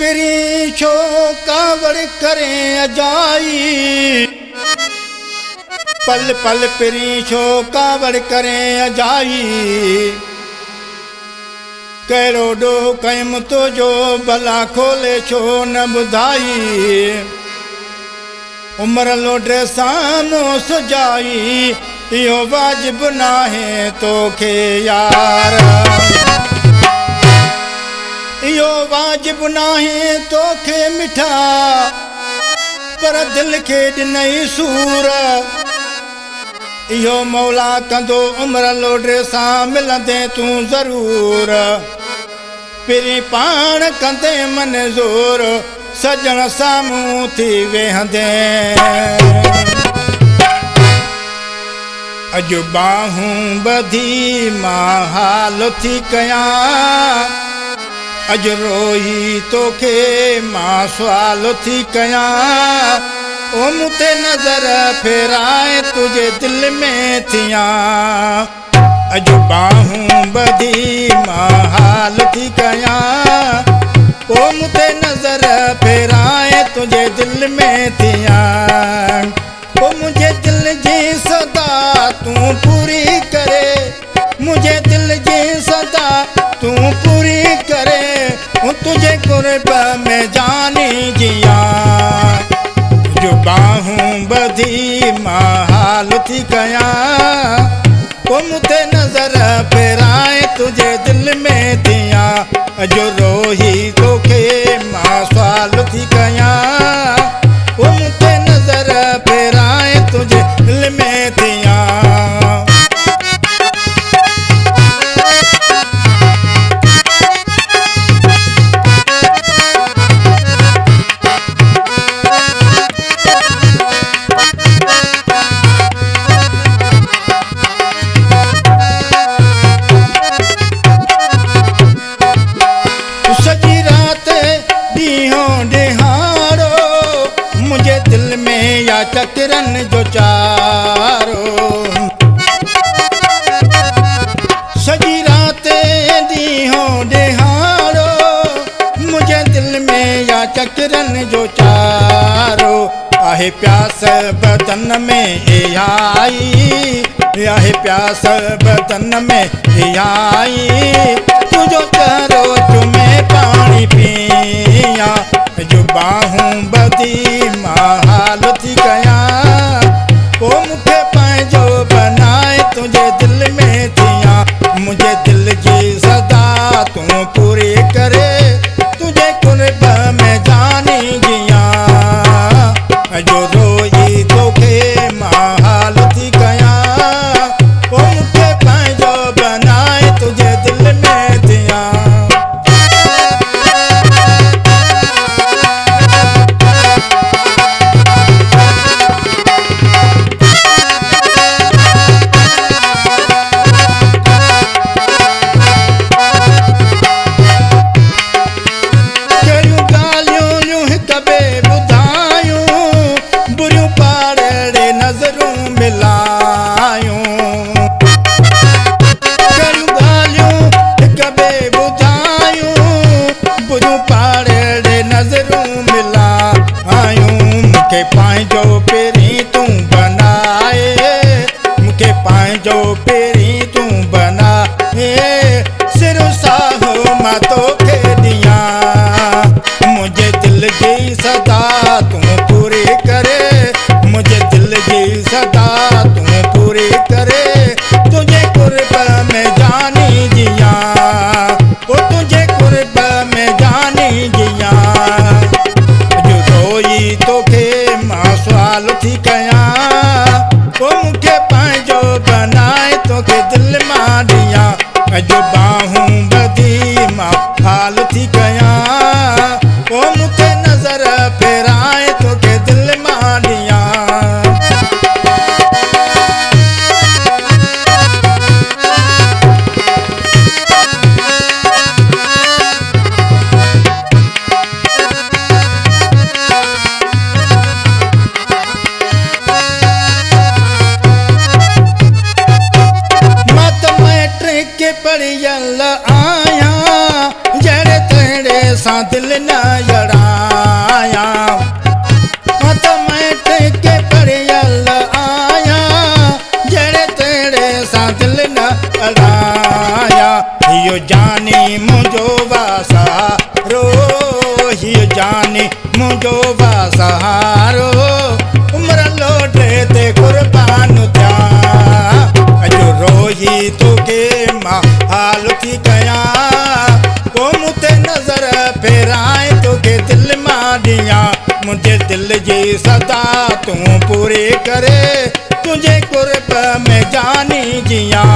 पिरी छो कावड़ करें अजाई पल पल पिरी छो कावड़ करें अजाई कहिड़ो ॾोह कयम तुंहिंजो भला खोले छो न ॿुधाई उमिरि लोटे साम्हूं सुजाई इहो वाजिब नाहे तोखे यार इहो वाजिब नाहे तोखे मिठा पर दिलि खे ॾिनई सूर इहो मौला कंदो उमिरि लोटे सां मिलंदे तूं ज़रूर पहिरीं पाण कंदे मंज़ूर सजण साम्हूं थी वेहंदे अॼु बाहूं ॿधी मां हाल थी कयां अॼु रोई तोखे मां सुवाल थी कयां ओ मूं ते नज़र फेराए तुंहिंजे दिलि में थियां अॼु बाहूं ॿधी मां हाल थी कयां ओ मूं ते नज़र फेराए तुंहिंजे दिलि में थियां ओ मुंहिंजे दिलि जी सदा तूं पूरी करे मुंहिंजे दिलि जी सदा तूं पूरी करे तुझे कुर्ब में जानी जियां जो बाहूं ॿधी मां हाल थी कयां ओ मूं ते नज़र फेराए तुंहिंजे दिलि में थियां अॼु रोही तोखे मां सुवाल थी कयां ओ मूं ते नज़र फेराए तुंहिंजे दिलि में थियां चकरन जो चारो सॼी राति ॾींहों ॾेहाड़ो मुंहिंजे दिलि में या चकरन जो चारो आहे प्यास बदन में आई आहे प्यास बदन में आई तुंहिंजो चहिरो चुमे पाणी पियां जो बाहूं ॿधी मां हाल थी कयां ओ मूंखे पंहिंजो बनाए तुंहिंजे दिलि में थियां मुंहिंजे दिलि जी सदा तूं पूरी करे तुंहिंजे कुर्ब में जानी जियां जो रोई तोखे मां हाल थी कयां ओ मूंखे पंहिंजो बनाए तुंहिंजे दिलि में थियां पंहिंजो पहिरीं तूं बनाए मूंखे पंहिंजो पहिरीं तूं बनाए सिर साहो मां तोखे ॾियां मुंहिंजे दिलि जी सदा तूं पूरी करे मुंहिंजे दिलि जी सदा तूं पूरी करे तुंहिंजे कुर्ब में जानी जियां ओ तुंहिंजे कुर्ब में जानी जियां रोई तोखे सुवाल थी कयां ओ मूंखे पंहिंजो बनाए तोखे दिलि मां ॾियां अॼु बाहूं ॿधी मां हाल थी कयां ओ मूंखे नज़र फेराए तोखे दिलि मां ॾियां सां दिल न जड़ाया मत मैट के पढ़ियल आया जड़े तेरे सां दिल न अड़ाया हियो जानी मुंहिंजो वासारो हियो जानी मुंहिंजो वासारो उम्र लोटे ते कुर्बान थिया अॼु रोही तोखे मां हाल थी कयां को मूं ते नज़र फेराए तोखे दिल मां ॾियां मुंहिंजे दिल जी सदा तूं पूरी करे तुंहिंजे कुर्ब में जानी जियां